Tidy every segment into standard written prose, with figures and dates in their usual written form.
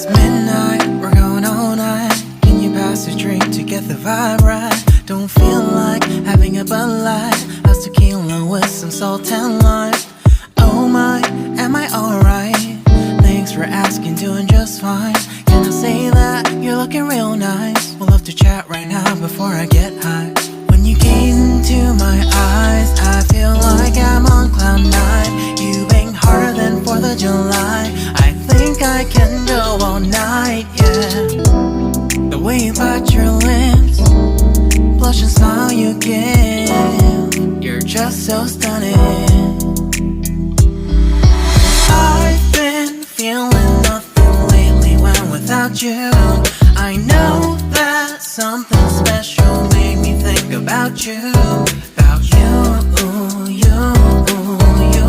It's midnight, we're going all night. Can you pass a drink to get the vibe right? Don't feel like having a Bud Light. How's tequila with some salt and lime? Oh my, am I alright? Thanks for asking, doing just fine. Can I say that you're looking real nice? We'll love to chat right now before I get high. When you gaze into my eyes, I feel like I'm on cloud nine. You bang harder than 4th of July. I think I can go all night, yeah. The way you bite your lips, blush and smile you give, you're just so stunning. I've been feeling nothing lately when without you. I know that something special made me think about you. About you, you, you.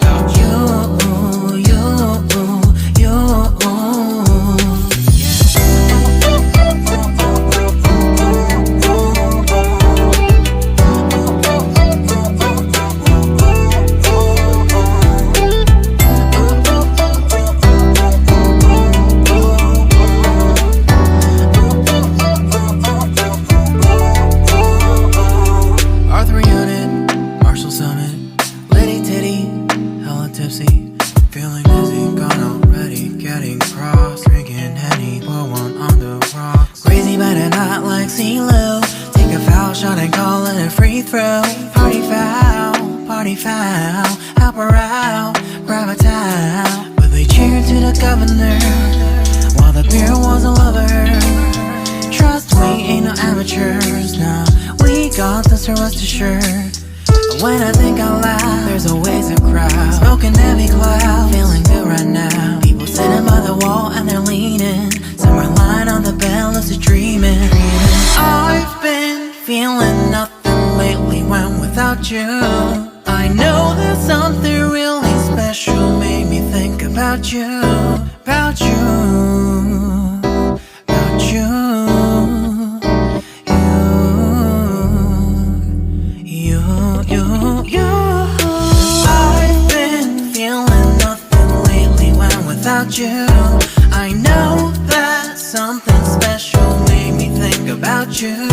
About you, you, you. Feeling dizzy, gone already, getting cross. Drinking Henny, pour one on the rocks. Crazy but not like CeeLo. Take a foul shot and call it a free throw. Party foul, help her out, grab a towel. But they cheered to the governor, while the beer was a lover. Trust we ain't no amateurs, nah. We got this, rest assured. When I think out loud, there's always a crowd. Smoking heavy cloud, feeling good right now. People sitting by the wall and they're leaning. Some are lying on the bed, lucid dreaming. I've been feeling nothing lately when without you. I know that something really special made me think about you. About you, about you. I've been feeling nothing lately when without you. I know that something special made me think about you.